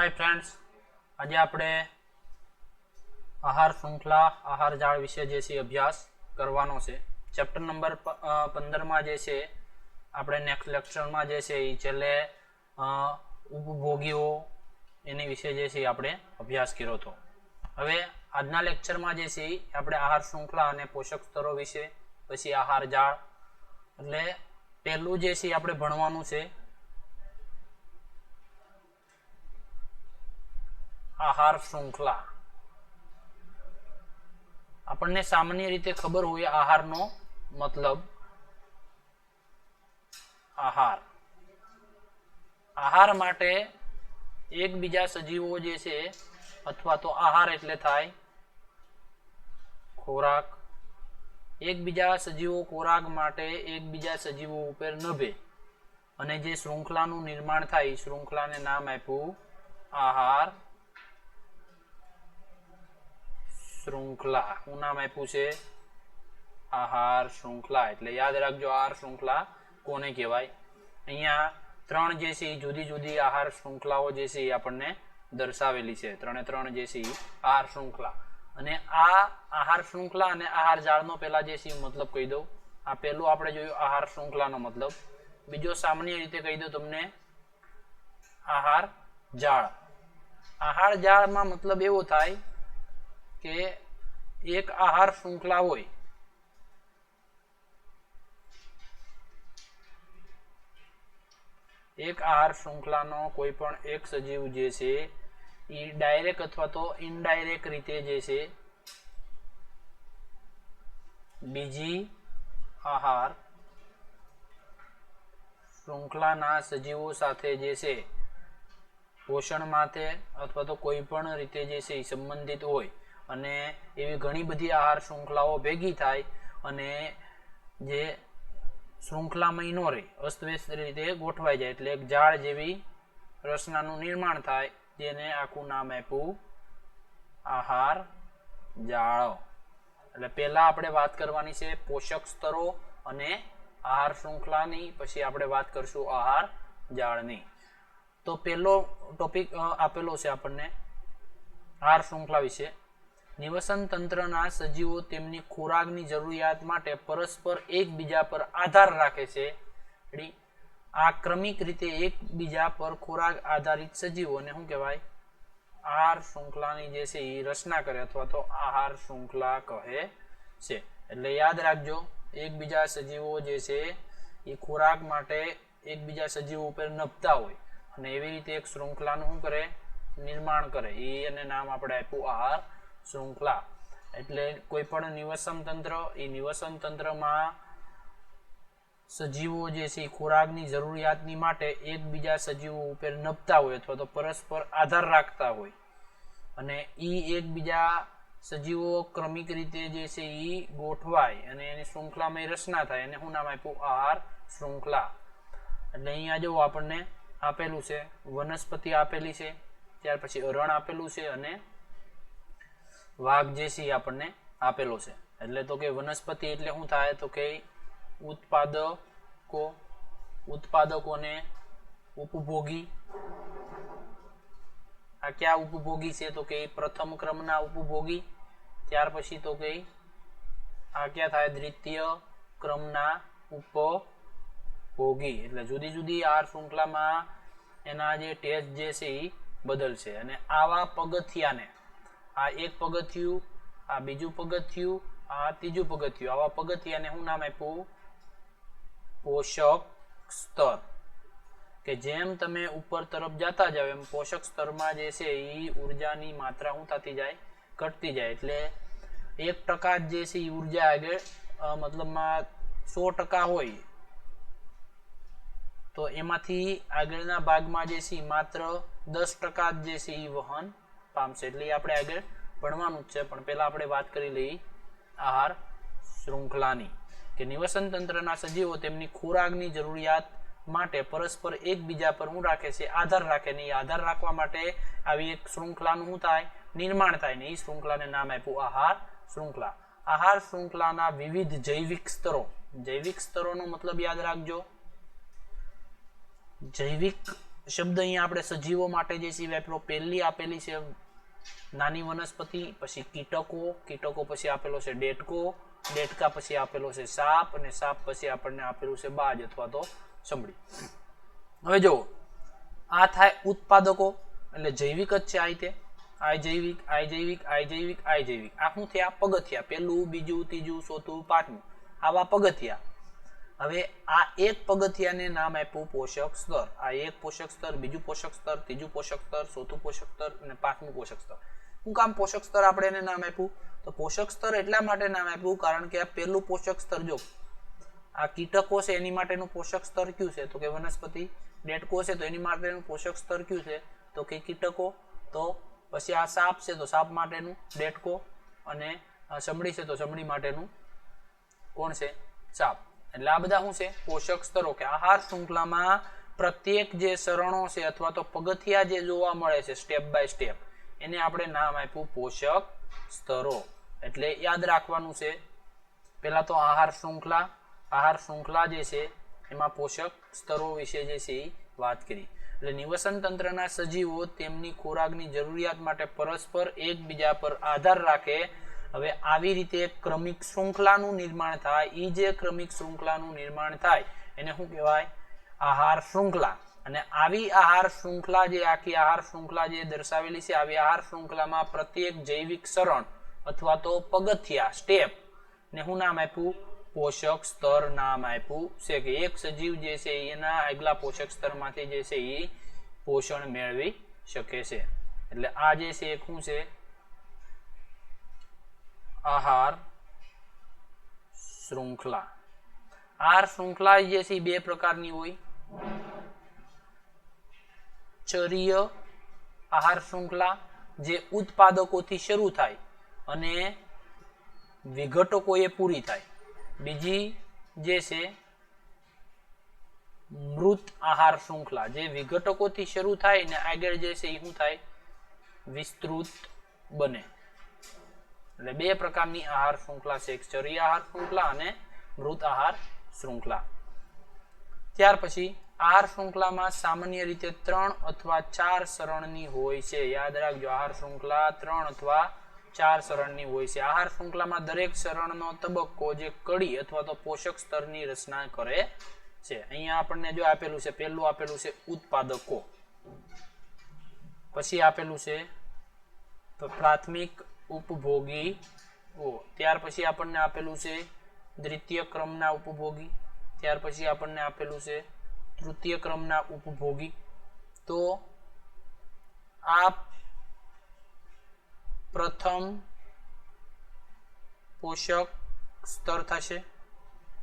Hi friends, आज આપણે આહાર શૃંખલા આહાર જાળ વિશે જે છે અભ્યાસ કરવાનો છે। ચેપ્ટર નંબર 15 માં જે છે આપણે નેક્સ્ટ લેક્ચરમાં જે છે એ છેલ્લે ઉપભોગીઓ એની વિશે જે છે આપણે અભ્યાસ કર્યો હતો। હવે આજના લેક્ચરમાં જે છે આપણે આહાર શૃંખલા અને પોષક સ્તરો વિશે, પછી આહાર જાળ, એટલે પહેલું જે છે આપણે ભણવાનું છે आहार श्रृंखला। આપણને સામાન્ય રીતે ખબર હોય આહારનો મતલબ। આહાર માટે એકબીજા સજીવો જે છે અથવા તો આહાર એટલે થાય ખોરાક। એકબીજા સજીવો ખોરાક માટે એકબીજા સજીવો ઉપર નભે અને જે શૃંખલાનું નિર્માણ થાય શૃંખલાને નામ આપ્યું આહાર श्रृंखला। हूँ नाम आप्यु छे आहार श्रृंखला। एटले याद राखजो आहार श्रृंखला कोने कहेवाय। अहींया त्रण जे छे जुदी जुदी आहार श्रृंखलाओ जे छे आपणने दर्शावेली छे। त्रणेय त्रण जे छे आहार श्रृंखला अने आ आहार श्रृंखला अने आहार जाळनो पहेला जे छे मतलब कही दઉં। आ पहेલું આપણે જોયું आहार श्रृंखलानो मतलब। बीजो सामान्य रीते कही दઉં તમને आहार जाळ। आहार जाळमां मतलब एवो थाय के एक आहार श्रृंखला होय एक आहार श्रृंखला नो कोई पण एक सजीव जे छे ई डायरेक्ट अथवा तो इनडायरेक्ट रीते जे छे बीजी आहार श्रृंखला ना सजीवों साथे जे छे पोषण माटे अथवा तो कोई पण रीते जे छे संबंधित होय અને એવી ઘણી બધી આહાર શૃંખલાઓ ભેગી થાય અને જે શૃંખલામાં ન રહે અસ્તવ્યસ્ત રીતે ગોઠવાઈ જાય એટલે એક ઝાડ જેવી રચનાનું નિર્માણ થાય જેને આખું નામ આપ્યું આહાર જાળ। એટલે પહેલા આપણે વાત કરવાની છે પોષક સ્તરો અને આહાર શૃંખલાની, પછી આપણે વાત કરશું આહાર જાળની। તો પહેલો ટોપિક આપેલો છે આપણને આહાર શૃંખલા વિશે। निवसन तंत्रना सजीवो तेमनी खोराकनी जरूरियात माटे परस्पर एकबीजा पर आधार राखे छे। आ क्रमिक रीते एकबीजा पर खोराक आधारित सजीवोने शुं कहेवाय आहार श्रृंखलानी जे छे ई रचना करे अथवा तो आहार श्रृंखला कहे छे। एटले याद राखजो एकबीजा सजीवो जे छे ई खोराक माटे एकबीजा सजीवो उपर नभता होय अने एवी रीते एक श्रृंखलानुं शुं करे निर्माण करे ई एने नाम आपणे आप्युं आहार श्रृंखला। एटले कोई पण निवसन तंत्र ए निवसन तंत्र में सजीवो जे छे खोराकनी जरूरियातनी माटे एकबीजा सजीवो उपर नभता होय अथवा तो परस्पर आधार राखता होय अने ई एकबीजा सजीवो क्रमिक रीते जे छे ई गोठवाय अने एनी श्रृंखलामां रचना थाय अने शुं नाम आप्युं आहार श्रृंखला। एटले अहींया जो आपणने आपेलुं छे वनस्पति आपेली छे, त्यार पछी अरण आपेलुं छे अने वाघ जे छे आपने आपेलो छे। એટલે તો કે વનસ્પતિ એટલે શું થાય તો કે ઉત્પાદકોને ઉપભોગી। આ ક્યાં ઉપભોગી છે તો કે પ્રથમ ક્રમના ઉપભોગી, ત્યાર પછી તો કે આ ક્યાં થાય દ્વિતીય ક્રમના ઉપભોગી। એટલે જુદી જુદી આહાર શૃંખલામાં એના જે ટેસ્ટ જે છે એ બદલશે અને આવા પગથિયાને आ एक पगथियु आ बीजू पगथियु आ तीजू पगथियु आवा पगथियाने शुं नाम आप्युं पोषक स्तर। के जेम तमे ऊपर तरफ जाता जाओ एम पोषक स्तर में जे छे ई ऊर्जानी मात्रा शुं थती जाय घटती जाय। एटले 1% जे छे ई ऊर्जा आगे मतलब में 100% होय तो एमांथी आगळना भागमां जे छे मात्र 10% जे छे ई वहन पामशे। એટલે આપણે આગળ ભણવાનું છે પણ પહેલા આપણે વાત કરી લઈએ આહાર શૃંખલાની કે નિવસન તંત્રના સજીવો તેમની ખોરાકની જરૂરિયાત માટે પરસ્પર એકબીજા પર શું રાખે છે આધાર રાખે ને એ આધાર રાખવા માટે આવી એક શૃંખલાનું શું થાય નિર્માણ થાય ને એ શૃંખલાને નામ આપ્યું આહાર શૃંખલા। આહાર શૃંખલાના વિવિધ જૈવિક સ્તરોનો મતલબ યાદ રાખજો। જૈવિક શબ્દ અહીંયા આપણે સજીવો માટે જે છે વાપરો, પહેલી આપેલી છે નાની વનસ્પતિ, પછી કીટકો, કીટકો પછી આપેલો છે ડેટકો, ડેટકા પછી આપેલો છે સાપ, અને સાપ પછી આપણને આપેલું છે બાજ અથવા તો ચમડી. હવે જુઓ, આ થાય ઉત્પાદકો, એટલે જૈવિક જ છે. આ રીતે આય જૈવિક, આય જૈવિક, આય જૈવિક, આય જૈવિક. આ શું થયા? પગથિયા. પહેલું, બીજું, ત્રીજું, ચોથું, પાંચમું, આવા પગથિયા. હવે આ એક પગથિયાને નામ આપ્યું પોષક સ્તર. આ એક પોષક સ્તર, બીજું પોષક સ્તર, ત્રીજું પોષક સ્તર, ચોથું પોષક સ્તર અને પાંચમું પોષક સ્તર. શું કામ પોષક સ્તર આપણે એને નામ આપ્યું? તો પોષક સ્તર એટલા માટે નામ આપ્યું કારણ કે આ પહેલું પોષક સ્તર, જો આ કીટકો છે એની માટેનું પોષક સ્તર કયું છે? તો કે વનસ્પતિ. ડેટકો છે તો એની માટેનું પોષક સ્તર કયું છે? તો કે કીટકો. તો પછી આ સાપ છે તો સાપ માટેનું ડેટકો, અને ચમડી છે તો ચમડી માટેનું કોણ છે? સાપ. એટલે આ બધા શું છે? પોષક સ્તરો. કે આહાર શૃંખલામાં પ્રત્યેક જે સરણો છે અથવા તો પગથિયા જે જોવા મળે છે સ્ટેપ બાય સ્ટેપ, એને આપણે નામ આપ્યું પોષક સ્તરો. એટલે યાદ રાખવાનું છે. પહેલા તો આહાર શૃંખલા. આહાર શૃંખલા જે છે એમાં પોષક સ્તરો વિશે જે છે એ વાત કરી. એટલે નિવસન તંત્રના સજીવો તેમની ખોરાકની જરૂરિયાત માટે પરસ્પર એકબીજા પર આધાર રાખે. હવે આવી રીતે ક્રમિક શૃંખલાનું નિર્માણ થાય. એ જે ક્રમિક શૃંખલાનું નિર્માણ થાય એને શું કહેવાય? આહાર શૃંખલા. અને આવી આહાર શૃંખલા, જે આખી આહાર શૃંખલા જે દર્શાવેલી છે, આવી આહાર શૃંખલામાં પ્રત્યેક જૈવિક સરણ અથવા તો પગથિયા સ્ટેપ ને શું નામ આપ્યું? પોષક સ્તર નામ આપ્યું છે. કે એક સજીવ જે છે એના આગલા પોષક સ્તરમાંથી જે છે એ પોષણ મેળવી શકે છે. એટલે આ જે છે એ શું છે? આહાર શૃંખલા. આહાર શૃંખલા જે છે બે પ્રકારની હોય. ચરીય આહાર શૃંખલા, જે ઉત્પાદકોથી શરૂ થાય અને વિઘટકોએ પૂરી થાય. બીજી જે છે મૃત આહાર શૃંખલા, જે વિઘટકોથી શરૂ થાય ને આગળ જે છે એ શું થાય? વિસ્તૃત બને. એટલે બે પ્રકારની આહાર શૃંખલા છે, એક ચરીય આહાર શૃંખલા અને મૃત આહાર શૃંખલા. ત્યાર પછી આહાર શૃંખલામાં સામાન્ય રીતે 3 અથવા 4 સરણની હોય છે. યાદ રાખજો, આહાર શૃંખલા 3 અથવા 4 સરણની હોય છે. આહાર શૃંખલામાં દરેક સરણનો તબક્કો જે કડી અથવા તો પોષક સ્તરની રચના કરે છે. અહીંયા આપણને જો આપેલું છે, પહેલું આપેલું છે ઉત્પાદકો, પછી આપેલું છે પ્રાથમિક ઉપભોગીઓ, ત્યાર પછી આપણને આપેલું છે દ્વિતીય ક્રમના ઉપભોગી, ત્યાર પછી આપણને આપેલું છે તૃતીય ક્રમના ઉપભોગી. તો આ પ્રથમ પોષક સ્તર થશે,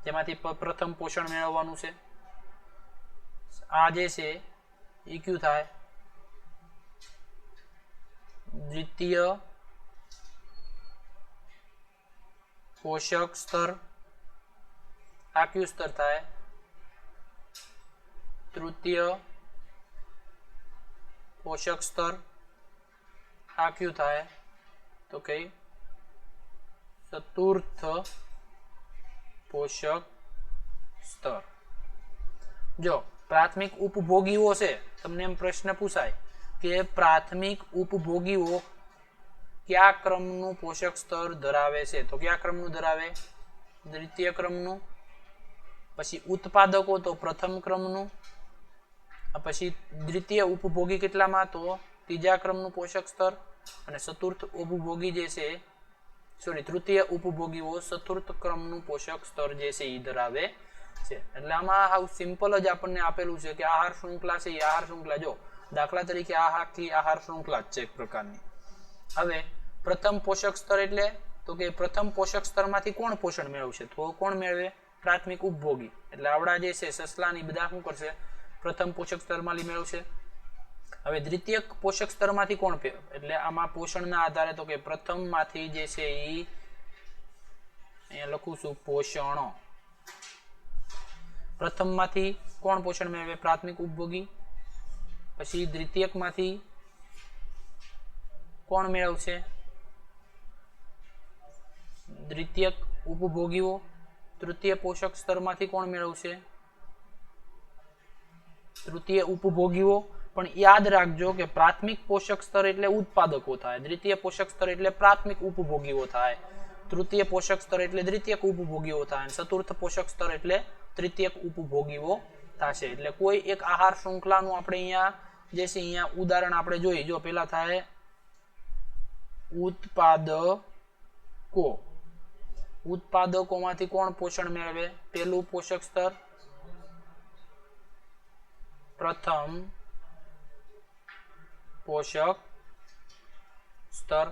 જેમાંથી પ્રથમ પોષણ મેળવવાનું છે. આ જે છે એ કયું થાય? દ્વિતીય પોષક સ્તર. આ કયું સ્તર થાય? તૃતીય પોષક સ્તર. આ કયું થાય? તો કે ચતુર્થ પોષક સ્તર. જો પ્રાથમિક ઉપભોગીઓ છે, તમને એમ પ્રશ્ન પૂછાય કે પ્રાથમિક ઉપભોગીઓ કયા ક્રમનું પોષક સ્તર ધરાવે છે? તો કયા ક્રમનું ધરાવે? દ્વિતીય ક્રમનું. પછી ઉત્પાદકો તો પ્રથમ ક્રમનું. પછી દ્વિતીય ઉપભોગી કેટલામાં? તો ત્રીજા ક્રમનું પોષક સ્તર. અને ચતુર્થ ઉપભોગી જે છે, તૃતીય ઉપભોગીઓ ચતુર્થ ક્રમનું પોષક સ્તર જે છે એ ધરાવે છે. એટલે આમાં હાવ સિમ્પલ જ આપણને આપેલું છે કે આહાર શૃંખલા છે એ આહાર શૃંખલા, જો દાખલા તરીકે આ આખી આહાર શૃંખલા જ છે એક પ્રકારની. હવે પ્રથમ પોષક સ્તર એટલે તો કે પ્રથમ પોષક સ્તરમાંથી કોણ પોષણ મેળવશે? તો કોણ મેળવે? પ્રાથમિક ઉપભોગી. એટલે આવડા જે છે સસલાની બધા શું કરશે? પ્રથમ પોષક સ્તરમાંથી મેળવશે. હવે દ્વિતીય પોષક સ્તરમાંથી કોણ? એટલે આમાં પોષણના આધારે તો કે પ્રથમમાંથી જે છે એ અહીંયા લખું છું પોષણો. પ્રથમમાંથી કોણ પોષણ મેળવે? પ્રાથમિક ઉપભોગી. પછી દ્વિતીયકમાંથી કોણ મેળવશે? દ્વિતીયક ઉપભોગીઓ. તૃતીય પોષક સ્તરમાંથી કોણ મેળવશે? તૃતીય ઉપભોગીઓ. પણ યાદ રાખજો કે પ્રાથમિક પોષક સ્તર એટલે ઉત્પાદકો થાય, દ્વિતીય પોષક સ્તર એટલે પ્રાથમિક ઉપભોગીઓ થાય, તૃતીય પોષક સ્તર એટલે દ્વિતીયક ઉપભોગીઓ થાય, અને ચતુર્થ પોષક સ્તર એટલે તૃતીયક ઉપભોગીઓ થશે. એટલે કોઈ એક આહાર શૃંખલાનું આપણે અહીંયા જે છે અહીંયા ઉદાહરણ આપણે જોઈએ. જો પેલા થાય ઉત્પાદકો. ઉત્પાદકોમાંથી કોણ પોષણ મેળવે? પેલું પોષક સ્તર, પ્રથમ પોષક સ્તર.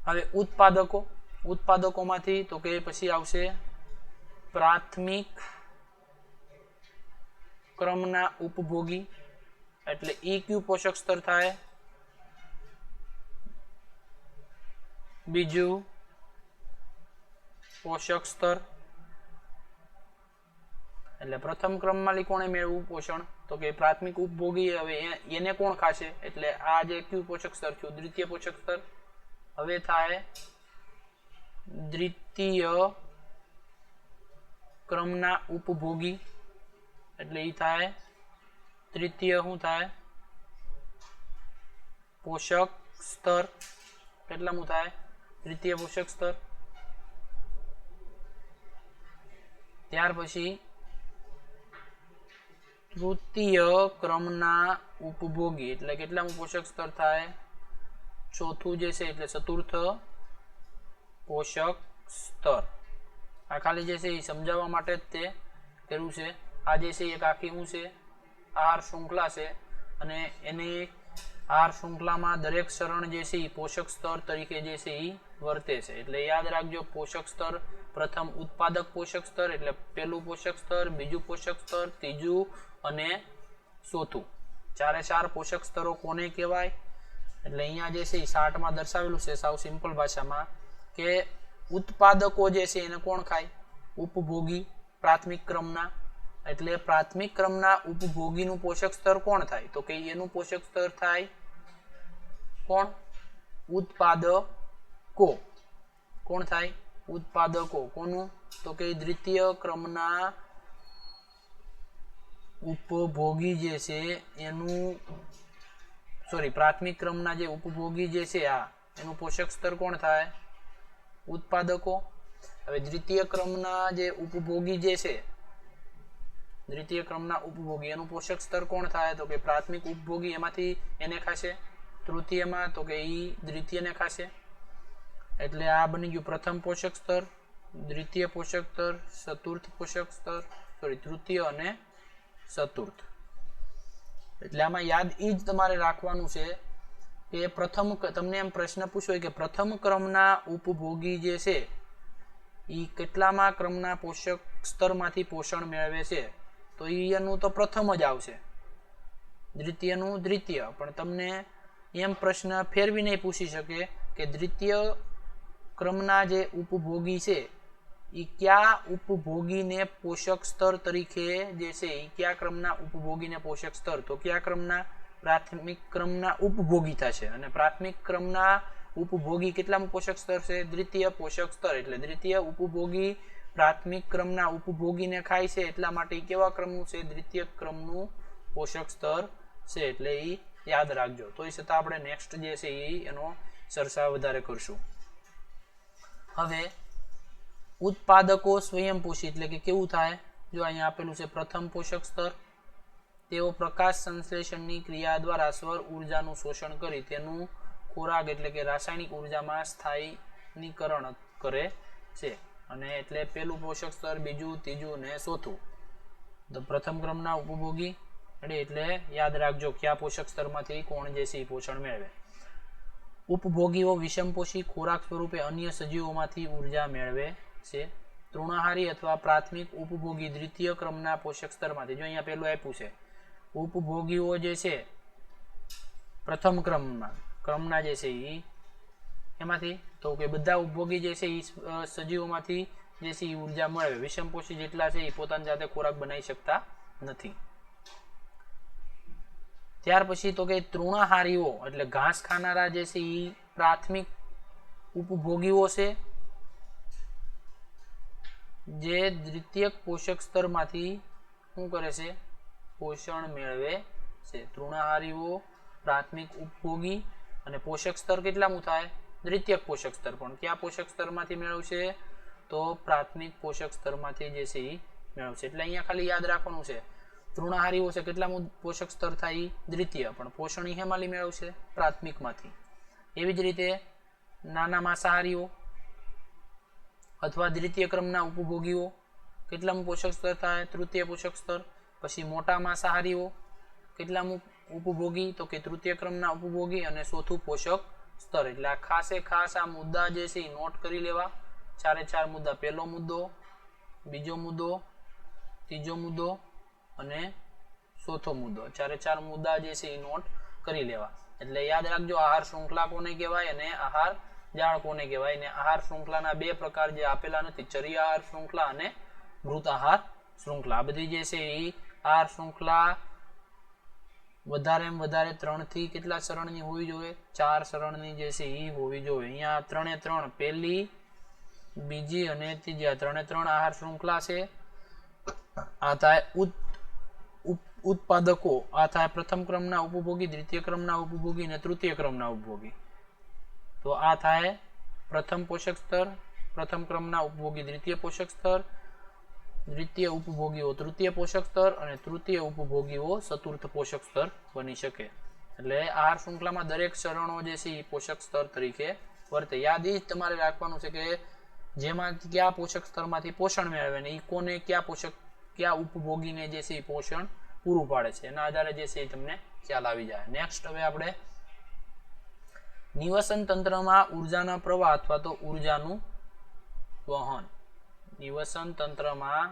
હવે ઉત્પાદકો, ઉત્પાદકોમાંથી તો કે પછી આવશે પ્રાથમિક ક્રમના ઉપભોગી એટલે EQ પોષક સ્તર થાય. બીજું પોષક સ્તર એટલે પ્રથમ ક્રમમાં કોણે મેળવવું પોષણ? તો કે પ્રાથમિક ઉપભોગી. હવે એને કોણ ખાશે? એટલે આ જે Q પોષક સ્તર થયું દ્વિતીય પોષક સ્તર. હવે થાય દ્વિતીય ક્રમના ઉપભોગી એટલે ઈ થાય તૃતીય શું થાય? પોષક સ્તર. કેટલામું થાય? તૃતીય પોષક સ્તર. ત્યાર પછી તૃતીય ક્રમના ઉપભોગી એટલે કેટલામું પોષક સ્તર થાય? ચોથું જે છે એટલે ચતુર્થ પોષક સ્તર. આ ખાલી જે છે એ સમજાવવા માટે જ તે કર્યું છે. આ જે છે એક આખી શું છે? આહાર શૃંખલા છે, અને એની આહાર શૃંખલામાં દરેક ચરણ જે છે એ પોષક સ્તર તરીકે જે છે એ વર્તે છે. એટલે યાદ રાખજો, પોષક સ્તર પ્રથમ ઉત્પાદક પોષક સ્તર એટલે પેલું પોષક સ્તર, બીજું પોષક સ્તર, ત્રીજું અને ચોથું. ચારે ચાર પોષક સ્તરો કોને કહેવાય? એટલે અહીંયા જે છે એ ચાર્ટમાં દર્શાવેલું છે સાવ સિમ્પલ ભાષામાં કે ઉત્પાદકો જે છે એને કોણ ખાય? ઉપભોગી પ્રાથમિક ક્રમના. એટલે પ્રાથમિક ક્રમના ઉપભોગીનું પોષક સ્તર કોણ થાય? તો કે એનું પોષક સ્તર થાય કોણ? ઉત્પાદકો. કોણ થાય? ઉત્પાદકો. કોનું? તો કે દ્વિતીય ક્રમના ઉપભોગી જે છે એનું પ્રાથમિક ક્રમના જે ઉપભોગી જે છે એનું પોષક સ્તર કોણ થાય? ઉત્પાદકો. હવે દ્વિતીય ક્રમના જે ઉપભોગી જે છે, દ્વિતીય ક્રમના ઉપભોગી એનું પોષક સ્તર કોણ થાય? તો કે પ્રાથમિક ઉપભોગી એમાંથી એને ખાશે. તૃતીયમાં તો કે ઈ દ્વિતીયને ખાશે. એટલે આ બની ગયું પ્રથમ પોષક સ્તર, દ્વિતીય પોષક સ્તર, ચતુર્થ પોષક સ્તર, તૃતીય અને ચતુર્થ. એટલે આમાં યાદ ઈ જ તમારે રાખવાનું છે કે પ્રથમ, તમને એમ પ્રશ્ન પૂછ્યો કે પ્રથમ ક્રમના ઉપભોગી જે છે એ કેટલામાં ક્રમના પોષક સ્તરમાંથી પોષણ મેળવે છે? તો એનું તો પ્રથમ જ આવશે, દ્વિતીયનું દ્વિતીય. પણ તમને એમ પ્રશ્ન ફેરવી નહીં પૂછી શકે કે દ્વિતીય ક્રમના જે ઉપભોગી છે એ કયા ઉપભોગીને પોષક સ્તર તરીકે જે છે એ કયા ક્રમના ઉપભોગીને પોષક સ્તર? તો કયા ક્રમના? પ્રાથમિક ક્રમના ઉપભોગી થશે. અને પ્રાથમિક ક્રમના ઉપભોગી કેટલામું પોષક સ્તર છે? દ્વિતીય પોષક સ્તર. એટલે દ્વિતીય ઉપભોગી પ્રાથમિક ક્રમના ઉપભોગીને ખાય છે, એટલા માટે કેવા ક્રમનું છે? દ્વિતીય ક્રમનું પોષક સ્તર છે. એટલે એ યાદ રાખજો. તો એ છતાં આપણે નેક્સ્ટ જે છે એનો ચર્ચા વધારે કરશું. હવે ઉત્પાદકો સ્વયંપોષી એટલે કે કેવું થાય? જો અહીંયા આપેલું છે પ્રથમ પોષક સ્તર. તેઓ પ્રકાશ સંશ્લેષણની ક્રિયા દ્વારા સ્વર ઉર્જાનું શોષણ કરી તેનું ખોરાક એટલે કે રાસાયણિક ઉર્જામાં સ્થાયીકરણ કરે છે. અને એટલે પેલું પોષક સ્તર, બીજું, ત્રીજું અને ચોથું. તો પ્રથમ ક્રમના ઉપભોગી એટલે યાદ રાખજો કયા પોષક સ્તરમાંથી કોણ જે છે પોષણ મેળવે. ઉપભોગીઓ વિષમપોષી ખોરાક સ્વરૂપે અન્ય સજીવોમાંથી ઉર્જા મેળવે છે. તૃણાહારી અથવા પ્રાથમિક ઉપભોગી દ્વિતીય ક્રમના પોષક સ્તરમાંથી. જો અહીંયા પેલું આપ્યું છે ઉપભોગીઓ જે છે પ્રથમ ક્રમના જે છે એમાંથી, તો કે બધા ઉપભોગી જે છે એ સજીવોમાંથી જે છે એ ઉર્જા મેળવે. વિષમપોષી જેટલા છે એ પોતાની જાતે ખોરાક બનાવી શકતા નથી. ત્યાર પછી તો કે તૃણાહારીઓ એટલે ઘાસ ખાનારા જે છે એ પ્રાથમિક ઉપભોગીઓ છે જે દ્વિતીયક પોષક સ્તરમાંથી શું કરે છે? પોષણ મેળવે છે. તૃણાહારીઓ પ્રાથમિક ઉપભોગી અને પોષક સ્તર કેટલામું થાય? દ્વિતીયક પોષક સ્તર. પણ કયા પોષક સ્તરમાંથી મેળવશે? તો પ્રાથમિક પોષક સ્તરમાંથી જે છે એ મેળવશે. એટલે અહીંયા ખાલી યાદ રાખવાનું છે, તૃણાહારીઓ છે કેટલામું પોષક સ્તર થાય? દ્વિતીય. પણ પોષણ હેમાલી મેળવશે? પ્રાથમિકમાંથી. એવી જ રીતે નાના માંસાહારીઓ અથવા દ્વિતીય ક્રમના ઉપભોગીઓ કેટલામું પોષક સ્તર થાય? તૃતીય પોષક સ્તર. પછી મોટા માંસાહારીઓ કેટલામું ઉપભોગી? તો કે તૃતીય ક્રમના ઉપભોગી અને ચોથું પોષક સ્તર. એટલે આ ખાસ આ મુદ્દા જે છે એ નોટ કરી લેવા. 4 મુદ્દા. પહેલો મુદ્દો, બીજો મુદ્દો, ત્રીજો મુદ્દો અને ચોથો મુદ્દો. 4 મુદ્દા જે છે એ નોટ કરી લેવા. એટલે યાદ રાખજો, આહાર શૃંખલા કોને કહેવાય અને આહાર જાળ કોને કહેવાય. અને આહાર શૃંખલાના 2 પ્રકાર જે આપેલા નથી, ચર્ય આહાર શૃંખલા અને મૃત આહાર શૃંખલા. આ બધી જે છે એ આહાર શૃંખલા વધારેમાં વધારે 3 થી કેટલા ચરણની હોવી જોઈએ? 4 ચરણની જે છે એ હોવી જોઈએ. અહીંયા 3 પહેલી, બીજી અને ત્રીજી, 3 આહાર શૃંખલા છે. આ થાય ઉત્પાદકો. આ થાય પ્રથમ ક્રમના ઉપભોગી, દ્વિતીય ક્રમના ઉપભોગી અને તૃતીય ક્રમના ઉપભોગી. તો આ થાય પ્રથમ પોષક સ્તર, પ્રથમ ક્રમના ઉપભોગી દ્વિતીય પોષક સ્તર, દ્વિતીય ઉપભોગીઓ તૃતીય પોષક સ્તર અને તૃતીય ઉપભોગીઓ ચતુર્થ પોષક સ્તર બની શકે. એટલે આહાર શૃંખલામાં દરેક ચરણો જે છે એ પોષક સ્તર તરીકે વર્તે. યાદ એ જ તમારે રાખવાનું છે કે જેમાં કયા પોષક સ્તરમાંથી પોષણ મેળવે ને એ કોને કયા ઉપભોગીને જે છે એ પોષણ પૂરું પાડે છે, એના આધારે જે છે એ તમને ખ્યાલ આવી જાય. નેક્સ્ટ હવે આપણે નિવસન તંત્રમાં ઉર્જાના પ્રવાહ અથવા તો ઉર્જાનું વહન. નિવસન તંત્રમાં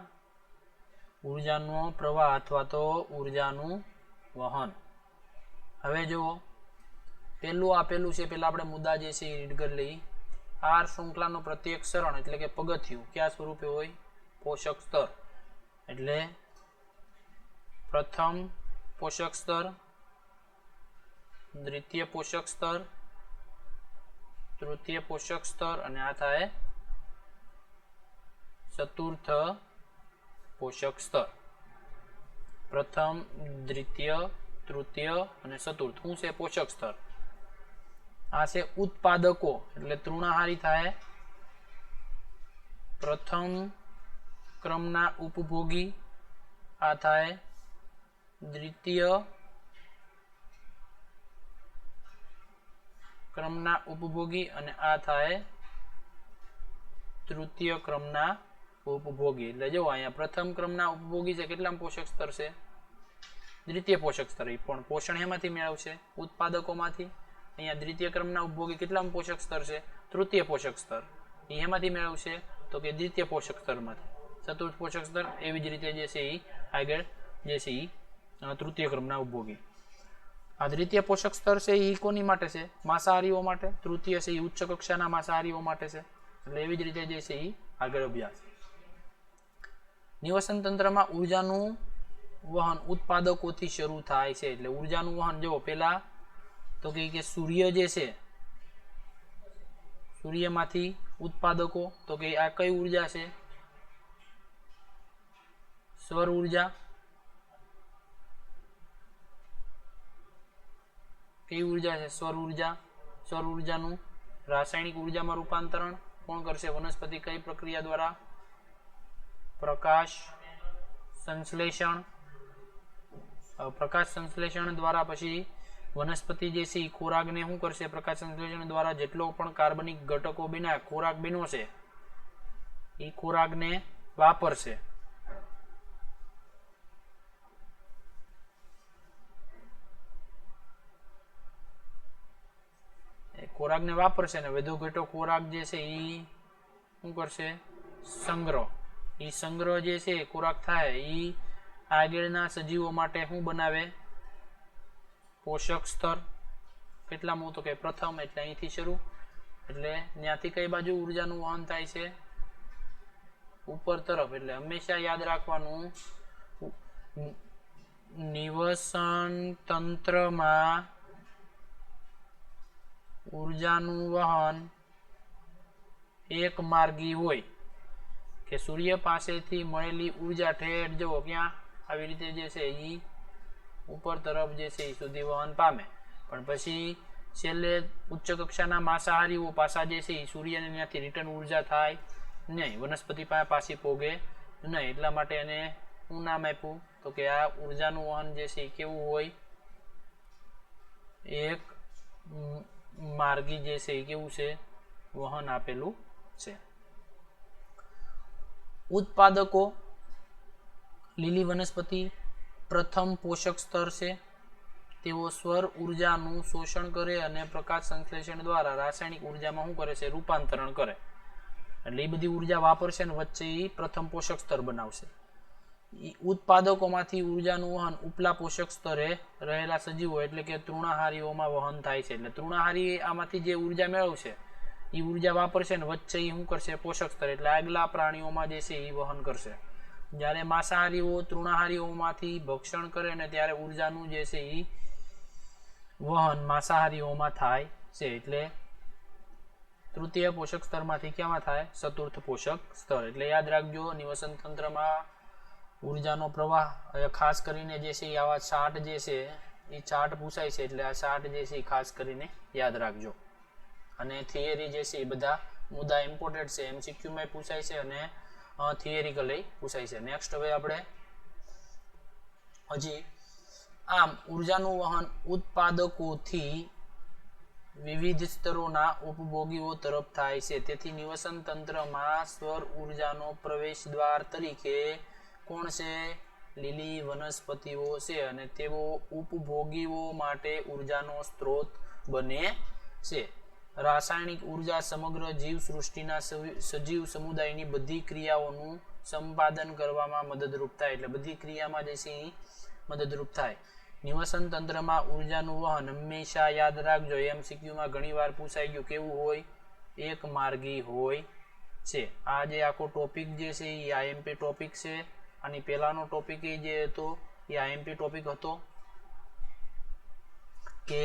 ઉર્જાનો પ્રવાહ અથવા તો ઉર્જાનું વહન. હવે જુઓ, પહેલું આપેલું છે, પહેલા આપણે મુદ્દા જે છે એ રીડ કરી લઈએ. આહાર શૃંખલાનું પ્રત્યેક ચરણ એટલે કે પગથિયું કયા સ્વરૂપે હોય? પોષક સ્તર. એટલે પ્રથમ પોષક સ્તર, દ્વિતીય પોષક સ્તર, તૃતીય પોષક સ્તર અને આ થાય ચતુર્થ પોષક સ્તર. પ્રથમ, દ્વિતીય, તૃતીય અને ચતુર્થ શું છે? પોષક સ્તર. આ છે ઉત્પાદકો એટલે તૃણાહારી થાય પ્રથમ ક્રમના ઉપભોગી, આ થાય દ્વિતીય ક્રમના ઉપભોગી અને આ થાય તૃતીય ક્રમના ઉપભોગી. એટલે જો અહીંયા પ્રથમ ક્રમના ઉપભોગી છે કેટલામાં પોષક સ્તર છે? દ્વિતીય પોષક સ્તર. પણ પોષણ એમાંથી મેળવશે? ઉત્પાદકોમાંથી. અહીંયા દ્વિતીય ક્રમના ઉપભોગી કેટલામાં પોષક સ્તર છે? તૃતીય પોષક સ્તર. એમાંથી મેળવશે? તો કે દ્વિતીય પોષક સ્તરમાંથી. ચતુર્થ પોષક સ્તર. એવી જ રીતે જે છે એ આગળ જે છે એ તૃતીય ક્રમના ઉપભોગી. આ દ્વિતીય પોષક સ્તર છે એ કોની માટે છે? માંસાહારીઓ માટે. તૃતીય છે એ ઉચ્ચ કક્ષાના માંસાહારીઓ માટે છે. એટલે એવી જ રીતે જે છે એ આગળ અભ્યાસ. નિવસન તંત્રમાં ઉર્જાનું વહન ઉત્પાદકોથી શરૂ થાય છે. એટલે ઉર્જાનું વહન જો પેલા તો કે સૂર્ય જે છે, સૂર્યમાંથી ઉત્પાદકો. તો કે આ કઈ ઉર્જા છે? સૌર ઉર્જા. કઈ ઉર્જા છે? સૌર ઉર્જા. સૌર ઉર્જાનું રાસાયણિક ઉર્જામાં રૂપાંતરણ કોણ કરશે? વનસ્પતિ. કઈ પ્રક્રિયા દ્વારા? પ્રકાશ સંશ્લેષણ. પ્રકાશ સંશ્લેષણ દ્વારા પછી વનસ્પતિ જે છે એ ખોરાકને શું કરશે? પ્રકાશ સંશ્લેષણ દ્વારા જેટલો પણ કાર્બનિક ઘટકો બન્યા, ખોરાક બન્યો છે, એ ખોરાકને વાપરશે. ખોરાકને વાપરશે ને વધુ ઘટો ખોરાક જે છે એ શું કરશે? સંગ્રહ. એ સંગ્રહ જે છે ખોરાક થાય એ આગળના સજીવો માટે શું બનાવે? પોષક સ્તર. કેટલામું? તો કે પ્રથમ. એટલે અહીંથી શરૂ. એટલે ત્યાંથી કઈ બાજુ ઉર્જાનું વહન થાય છે? ઉપર તરફ. એટલે હંમેશા યાદ રાખવાનું, નિવસન તંત્રમાં ઉર્જાનું વહન એક માર્ગી હોય. કે સૂર્ય પાસેથી મળેલી ઉર્જા ઠેઠ જવો ક્યાં આવી રીતે જે છે એ ઉપર તરફ જે છે એ સુધી વહન પામે, પણ પછી છેલ્લે ઉચ્ચ કક્ષાના માંસાહારીઓ પાછા જે છે એ સૂર્યને ત્યાંથી રિટર્ન ઉર્જા થાય નહીં, વનસ્પતિ પાછી પોગે નહીં. એટલા માટે એને શું નામ આપ્યું તો કે આ ઉર્જાનું વહન જે છે એ કેવું હોય, એક માર્ગી જે છે એ કેવું છે, વહન આપેલું છે. ઉત્પાદકો લીલી વનસ્પતિ પ્રથમ પોષક સ્તર છે. તેઓ સ્વર ઉર્જાનું શોષણ કરે અને પ્રકાશ સંશ્લેષણ દ્વારા રાસાયણિક ઉર્જામાં શું કરે છે, રૂપાંતરણ કરે. એટલે એ બધી ઉર્જા વાપરશે ને વચ્ચે એ પ્રથમ પોષક સ્તર બનાવશે. ઉત્પાદકોમાંથી ઉર્જાનું વહન ઉપલા પોષક સ્તરે રહેલા સજીવો એટલે કે તૃણાહારીઓમાં વહન થાય છે. એટલે તૃણાહારી આમાંથી જે ઉર્જા મેળવશે એ ઉર્જા વાપરશે ને વચ્ચે એ શું કરશે, પોષક સ્તર એટલે આગલા પ્રાણીઓમાં જે છે એ વહન કરશે. જ્યારે માંસાહારીઓ તૃણાહારીઓમાંથી ભક્ષણ કરે ને ત્યારે ઉર્જાનું જે છે એ વહન માંસાહારીઓમાં થાય છે. એટલે તૃતીય પોષક સ્તરમાંથી ક્યાંમાં થાય, ચતુર્થ પોષક સ્તર. એટલે યાદ રાખજો, નિવસન તંત્રમાં ઉર્જાનો પ્રવાહ ખાસ કરીને જે છે એ આવા ચાર્ટ જે છે એ ચાર્ટ પૂછાય છે. એટલે આ ચાર્ટ જે છે એ ખાસ કરીને યાદ રાખજો. અને થિયરી જે છે એ બધા મુદ્દા ઇમ્પોર્ટન્ટ છે, એમસીક્યુમાં પૂછાય છે અને થિયરિકલી પૂછાય છે. નેક્સ્ટ હવે આપણે હજી આમ ઉર્જાનું વહન ઉત્પાદકોથી વિવિધ સ્તરોના ઉપભોગીઓ તરફ થાય છે. તેથી નિવસન તંત્રમાં સ્વર ઉર્જાનો પ્રવેશ દ્વાર તરીકે કોણ છે, લીલી વનસ્પતિઓ છે અને તેઓ ઉપભોગીઓ માટે ઉર્જાનો સ્ત્રોત બને છે. રાસાયણિક ઉર્જા સમગ્ર જીવ સૃષ્ટિના સજીવ સમુદાયની બધી ક્રિયાઓનું સંપાદન કરવામાં મદદરૂપ થાય. એટલે બધી ક્રિયામાં જે છે એ મદદરૂપ થાય. નિવસન તંત્રમાં ઉર્જાનું વહન હંમેશા યાદ રાખજો, એમસીક્યુમાં ઘણી વાર પૂછાઈ ગયું, કેવું હોય, એક માર્ગી હોય છે. આ જે આખો ટોપિક જે છે એ આઈએમપી ટોપિક છે. આની પહેલાનો ટોપિક જે હતો એ આઈએમપી ટોપિક હતો કે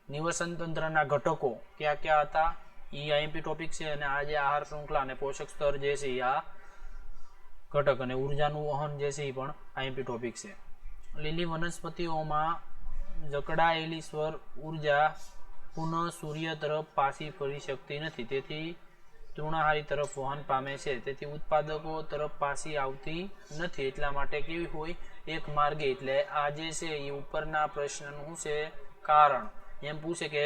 નિવસન તંત્રના ઘટકો ક્યાં ક્યાં હતા, એ આઈએમપી ટોપિક છે. અને આ જે આહાર શૃંખલા અને પોષક સ્તર જે છે એ આ ઘટક અને ઉર્જાનું વહન જે છે એ પણ આઈએમપી ટોપિક છે. લીલી વનસ્પતિઓમાં જકડાયેલી સ્વર ઉર્જા પુનઃ સૂર્ય તરફ પાછી ફરી શકતી નથી, તેથી તૃણાહારી તરફ વહન પામે છે. તેથી ઉત્પાદકો તરફ પાછી આવતી નથી. એટલા માટે કેવી હોય, એક માર્ગે. એટલે આ જે છે એ ઉપરના પ્રશ્નનું છે કારણ. એમ પૂછે કે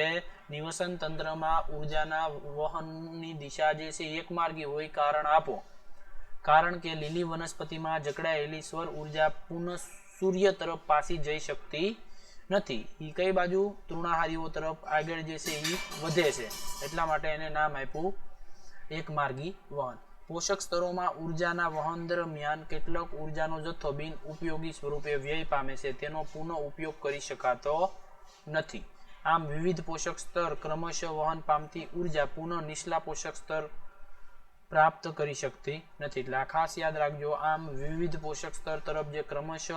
નિવસન તંત્રમાં ઉર્જાના વહનની દિશા જે છે એક માર્ગી હોય, કારણ આપો. કારણ કે લીલી વનસ્પતિમાં જકડાયેલી સ્વર ઉર્જા પુનઃ સૂર્ય તરફ પાછી જઈ શકતી નથી. એ કઈ બાજુ, તૃણાહારીઓ તરફ આગળ જે છે એ વધે છે. એટલા માટે એને નામ આપ્યું એક માર્ગી વહન. પોષક સ્તરોમાં ઉર્જાના વહન દરમિયાન કેટલોક ઉર્જાનો જથ્થો બિન ઉપયોગી સ્વરૂપે વ્યય પામે છે, તેનો પુનઃ ઉપયોગ કરી શકાતો નથી. આમ વિવિધ પોષક સ્તર ક્રમશઃ વહન પામતી ઉર્જા પુનઃ નીચલા પોષક સ્તર પ્રાપ્ત કરી શકતી નથી. એટલે આ ખાસ યાદ રાખજો, આમ વિવિધ પોષક સ્તર તરફ જે ક્રમશઃ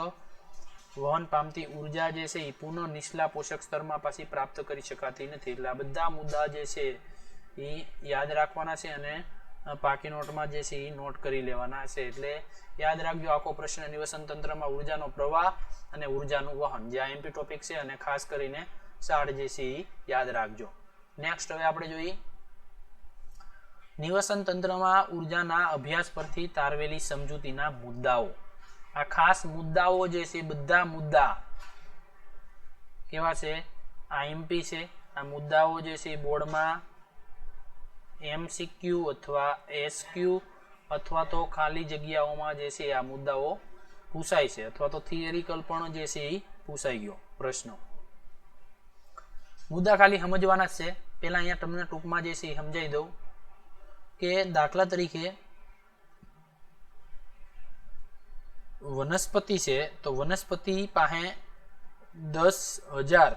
વહન પામતી ઉર્જા જે છે એ પુનઃ નીચલા પોષક સ્તરમાં પાછી પ્રાપ્ત કરી શકાતી નથી. એટલે આ બધા મુદ્દા જે છે એ યાદ રાખવાના છે અને પાકી નોટમાં જે છે એ નોટ કરી લેવાના છે. એટલે યાદ રાખજો, આખો પ્રશ્ન નિવસન તંત્રમાં ઉર્જાનો પ્રવાહ અને ઉર્જાનું વહન જે આઈએમપી ટોપિક છે, અને ખાસ કરીને સાડ જે છે એ યાદ રાખજો. નેક્સ્ટ હવે આપણે જોઈએ નિવસન તંત્રમાં ઉર્જાના અભ્યાસ પરથી તારવેલી સમજૂતીના મુદ્દાઓ. આ ખાસ મુદ્દાઓ જે છે, બધા મુદ્દા કેવા છે, આઈએમપી છે. આ મુદ્દાઓ જે છે બોર્ડમાં એમસીક્યુ અથવા એસક્યુ અથવા તો ખાલી જગ્યાઓમાં જે છે આ મુદ્દાઓ પૂછાય છે, અથવા તો થિયરિકલ પણ જે છે એ પૂછાઈ ગયો પ્રશ્નો. મુદ્દા ખાલી સમજવાના જ છે. પહેલા અહીંયા તમને ટૂંકમાં જે છે એ સમજાવી દઉં કે દાખલા તરીકે વનસ્પતિ છે, તો વનસ્પતિ પાસે 10,000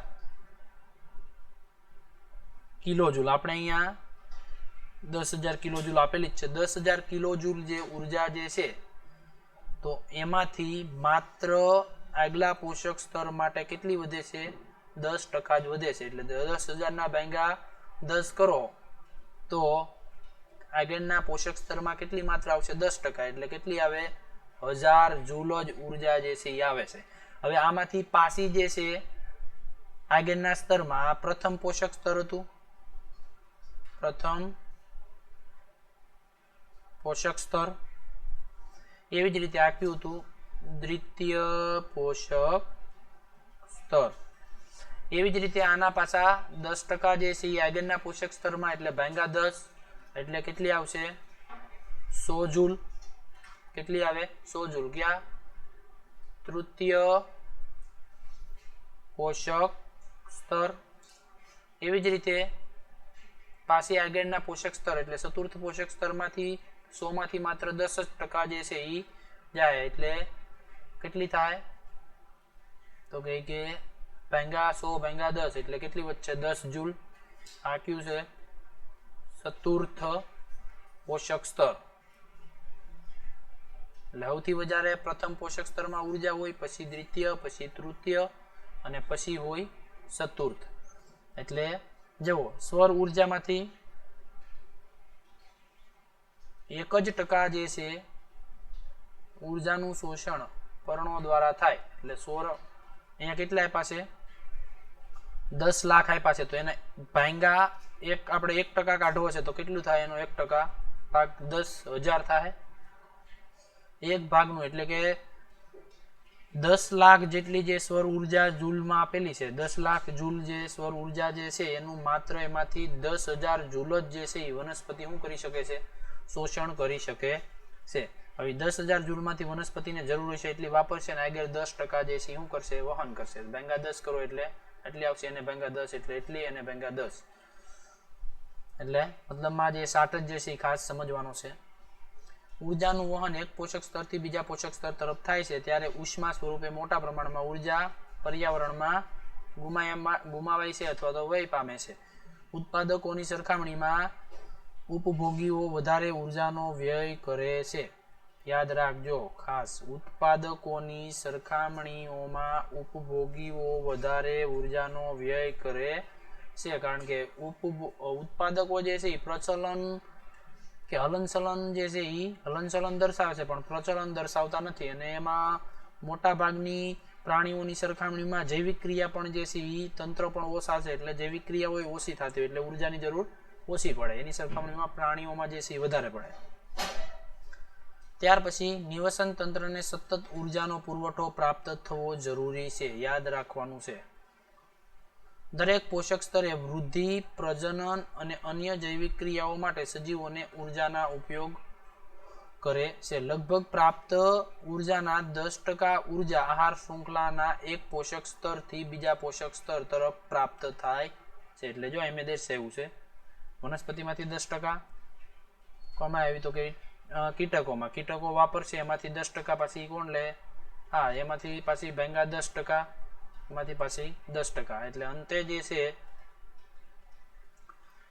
કિલોજૂલ, આપણે અહીંયા 10,000 કિલોજૂલ આપેલી જ છે. 10,000 કિલોજૂલ જે ઉર્જા જે છે, તો એમાંથી માત્ર આગલા પોષક સ્તર માટે કેટલી વધે છે, 10% જ વધે છે. એટલે 10,000 ના ભાગ્યા 10 કરો તો આગળના પોષક સ્તરમાં કેટલી માત્રા આવશે, 10%. એટલે કેટલી આવે, 1000 જૂલ જ ઉર્જા જે છે એ આવે છે. હવે આમાંથી પાસી જે છે આગળના સ્તરમાં આ પ્રથમ પોષક સ્તર હતું, પ્રથમ પોષક સ્તર. એવી જ રીતે આપ્યું હતું દ્વિતીય પોષક સ્તર. એવી જ રીતે આના પાછા 10% જે છે એ આગળના પોષક સ્તરમાં, એટલે ભાંગા 10 એટલે કેટલી આવશે 100 જૂલ. કેટલી આવે 100 જૂલ. ક્યાં તૃતીય પોષક સ્તર. એવી જ રીતે પાછી આગળના પોષક સ્તર એટલે ચતુર્થ પોષક સ્તરમાંથી 100 માંથી માત્ર 10% જે છે એ જાય, એટલે કેટલી થાય તો કે ભાંગા 100 ભાંગા 10 એટલે કેટલી વચ્ચે 10 જૂલ. આ કયું છે ચતુર્થ પોષક સ્તર. એટલે સૌથી વધારે પ્રથમ પોષક સ્તરમાં ઉર્જા હોય, પછી દ્વિતીય, પછી તૃતીય અને પછી હોય ચતુર્થ. એટલે જુઓ સૌર ઉર્જામાંથી 1% જે છે ઉર્જાનું શોષણ પર્ણો દ્વારા થાય. એટલે સૌર અહીંયા કેટલા આપ્યા છે 10 લાખ આપ્યા છે, તો એને ભાંગા એક આપણે 1% કાઢવો છે તો કેટલું થાય એનો 1% ભાગ 10,000 થાય એક ભાગનું. એટલે કે 10 લાખ જેટલી જે સૌર ઉર્જા જૂલમાં આપેલી છે, 10 લાખ જૂલ જે સૌર ઉર્જા જે છે એનું માત્ર એમાંથી 10,000 જૂલ જ જે છે એ વનસ્પતિ શું કરી શકે છે શોષણ કરી શકે છે. હવે 10,000 જૂલમાંથી વનસ્પતિને જરૂર છે એટલી વાપરશે અને આગળ 10% જે છે શું કરશે વહન કરશે. ભાંગા 10 કરો એટલે એટલી આવશે, અને ભાંગા 10 એટલે એટલી, અને ભાંગા 10. એટલે મતલબમાં જે 60 જે છે એ ખાસ સમજવાનો છે. ઉર્જાનું વહન એક પોષક સ્તરથી બીજા પોષક સ્તર તરફ થાય છે ત્યારે ઉષ્મા સ્વરૂપે મોટા પ્રમાણમાં ઉર્જા પર્યાવરણમાં ગુમાવાય છે અથવા તો વય પામે છે. ઉત્પાદકોની સરખામણીમાં ઉપભોગીઓ વધારે ઉર્જાનો વ્યય કરે છે. યાદ રાખજો ખાસ, ઉત્પાદકોની સરખામણીઓમાં ઉપભોગીઓ વધારે ઉર્જાનો વ્યય કરે છે, કારણ કે ઉત્પાદકો જે છે એ પ્રચલન કે હલનચલન જે છે એ હલનચલન દર્શાવે છે પણ પ્રચલન દર્શાવતા નથી, અને એમાં મોટા ભાગની પ્રાણીઓની સરખામણીમાં જૈવિક ક્રિયા પણ જે છે એ તંત્ર પણ ઓછા છે, એટલે જૈવિક ક્રિયાઓ ઓછી થતી હોય એટલે ઉર્જાની જરૂર ઓછી પડે. એની સરખામણીમાં પ્રાણીઓમાં જે છે એ વધારે પડે. ત્યાર પછી નિવસન તંત્રને સતત ઉર્જાનો પુરવઠો પ્રાપ્ત થવો જરૂરી છે. યાદ રાખવાનું છે. દરેક પોષક સ્તરે વૃદ્ધિ, પ્રજનન અને અન્ય જૈવિક ક્રિયાઓ માટે સજીવોને ઉર્જાના ઉપયોગ કરે છે. લગભગ પ્રાપ્ત ઉર્જાના 10% ઉર્જા આહાર શૃંખલાના એક પોષક સ્તરથી બીજા પોષક સ્તર તરફ પ્રાપ્ત થાય છે. એટલે જો એમ દર્શાવ્યું છે વનસ્પતિમાંથી 10% કોમાં આવી તો કે કીટકોમાં, કીટકો વાપરશે એમાંથી 10% પાછી કોણ લે? હા, એમાંથી પાછી ભાંગા 10%, એમાંથી પાછી 10%, એટલે અંતે જે છે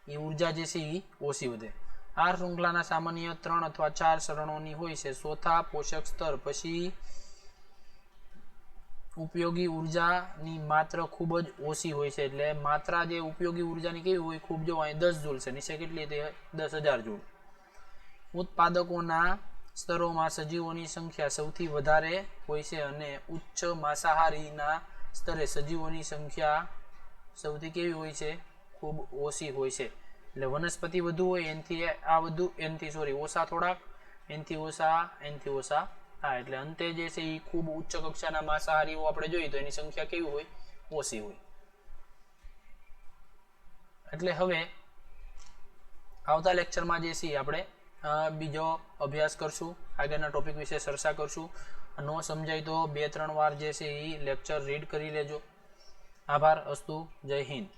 એ ઉર્જા જે છે એ ઓછી વધે. આ શૃંખલાના સામાન્ય 3 અથવા 4 ચરણોની હોય છે. ચોથા પોષક સ્તર પછી ઉપયોગી ઉર્જાની માત્રા ખૂબ જ ઓછી હોય છે. એટલે માત્રા જે ઉપયોગી ઉર્જાની કેવી હોય ખૂબ, જો અહીં 10 જૂલ છે, નીચે કેટલી હતી 10,000 જૂલ. ઉત્પાદકોના સ્તરોમાં સજીવોની સંખ્યા સૌથી વધારે હોય છે અને ઉચ્ચ માંસાહારીના સ્તરે સજીવોની સંખ્યા સૌથી કેવી હોય છે? ખૂબ ઓછી હોય છે. એટલે વનસ્પતિ વધુ હોય એનથી આ વધુ, એનથી સોરી ઓછા થોડાક, એનથી ઓછા. હા, એટલે અંતે જે છે એ ખૂબ ઉચ્ચ કક્ષાના માંસાહારીઓ આપણે જોઈએ તો એની સંખ્યા કેવી હોય? ઓછી હોય. એટલે હવે આવતા લેક્ચરમાં જે છે આપણે બીજો અભ્યાસ કરશું, આગળના ટોપિક વિશે ચર્ચા કરશું. ન સમજાય તો 2-3 વાર જે છે એ લેક્ચર રીડ કરી લેજો. આભાર. અસ્તુ. જય હિન્દ.